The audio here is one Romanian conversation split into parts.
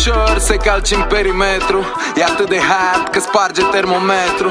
ușor să-i calci în perimetru. E atât de hard că sparge termometru.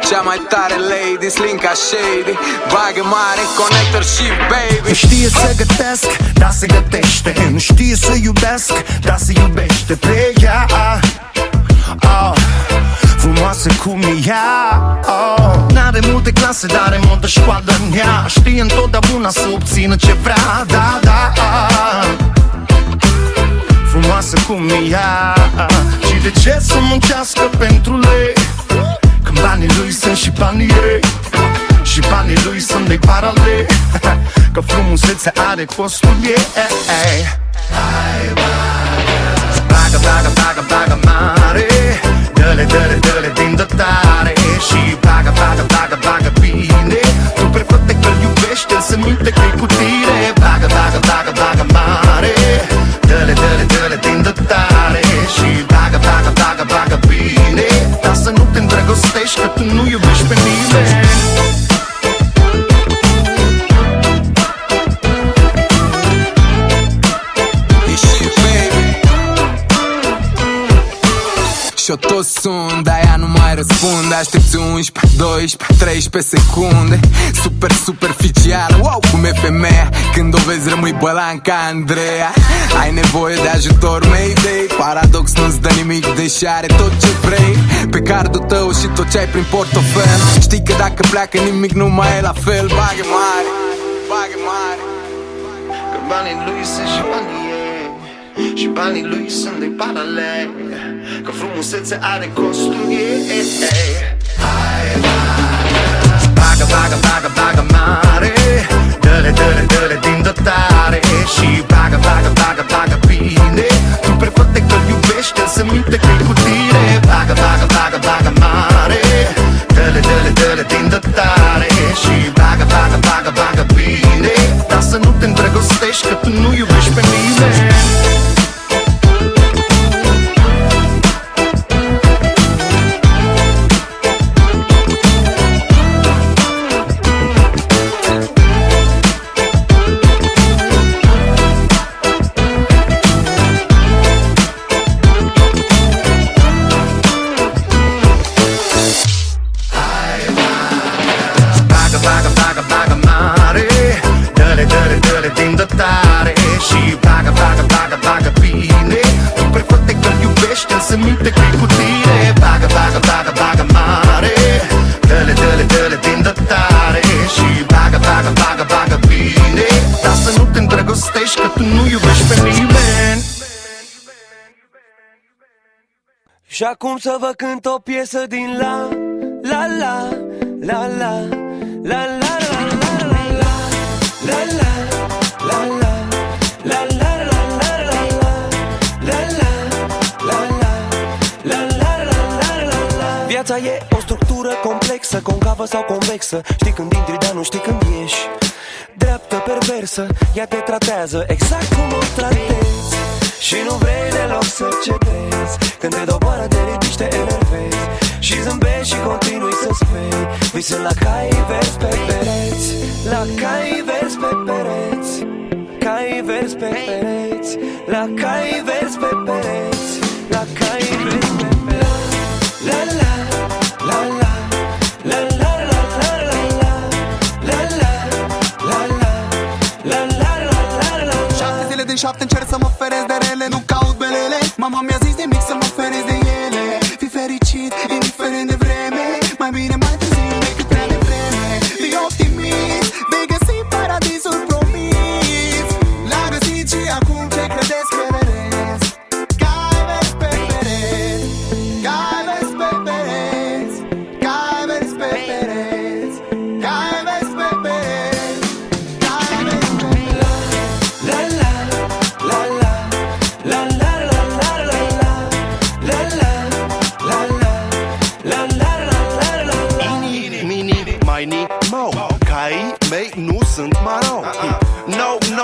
Cea mai tare lady, slinka shady, bagă mare, connector și baby. Nu știe să gătesc, dar se gătește. Nu știe să iubesc, dar se iubește pe ea. Frumoasă cum e ea. N-are multe clase, dar are multă școală în ea. Știe întotdeauna să obțină ce vrea, da, da. Frumoasă cum e ea. Și de ce să muncească pentru lei, când banii lui sunt și banii ei, și banii lui sunt de paralel. Că frumusețea are costul ei. Bagă, bagă, bagă, bagă mare. Dă-le, dă-le, dă-le din dotare. Și bagă, bagă, bagă, bagă bine. Tu prefăte că-l iubești, el se minte că-i cu tine. Bagă, bagă, bagă, bagă mare. Dă-le, dă-le, dă-le din dotare. Și bagă, bagă, bagă, bagă bine. Dar să nu te îndrăgostești, că tu nu iubești pe nimeni. Și-o toți sunt, dar ea nu mai răspunde. Aștepți 11, 12, 13 secunde. Super superficială, wow, cum e femeia. Când o vezi rămâi bălan ca Andreea. Ai nevoie de ajutor, Mayday. Paradox nu-ți dă nimic, deși are tot ce vrei pe cardul tău și tot ce ai prin portofel. Știi că dacă pleacă nimic nu mai e la fel. Bagă mare, bagă mare. Că banii lui sunt și banii ei, și banii lui sunt de paralel. Că frumusețea are costul ei. Bagă, bagă, bagă, bagă mare. Dă-le, dă-le, dă-le din dotare. Și bagă, bagă, bagă, bagă bine. Tu prefăte că-l iubești, el se minte că-i cu tine. Bagă, bagă, bagă, bagă mare. Dă-le, dă-le, dă-le din dotare. Și bagă, bagă, bagă, bagă bine. Dar să nu te îndrăgostești, că tu nu iubești pe nimeni. Din dotare. Și bagă, bagă, bagă, bagă bine. Tu prefăte că-l iubești, el se minte că-i cu tine. Bagă, bagă, bagă, bagă mare. Dă-le, dă-le, dă-le din dotare. Și bagă, bagă, bagă, bagă bine. Dar să nu te îndrăgostești, că tu nu iubești pe nimeni. Și acum să vă cânt o piesă din La La La La La La La La La La La La. Viața e o structură complexă, concavă sau convexă. Știi când intri, dar nu știi când ieși. Dreaptă, perversă, ea te tratează exact cum o tratezi. Și nu vrei deloc să cedezi. Când te doboară, te ridici, te enervezi. Și zâmbești și continui să speri. Visând la cai verzi pe pereți. La cai verzi pe pereți. Cai verzi pe pereți. La cai verzi pe pereți. La cai verzi pe pereți. La la la la la la la la la la la la la la. 7 zile din 7 încerc să mă feresc de rele. Nu caut belele. Mama mi-a zis nimic să mă feresc de ele. Fii fericit, indiferent de vreme. Mai bine mai târziu decât prea devreme. Fii optimist, vei găsi paradisul promis. L-am găsit și acum ce credeți că vedeți. Cai verzi pe pereți. Cai verzi pe pereți. Cai verzi pe pereți. Cai verzi pe pereți. Cai verzi pe pereți. La la la la la la la la la la la la la la la. Mini, mini, mini, mo. Caii mei nu sunt maro. No, no,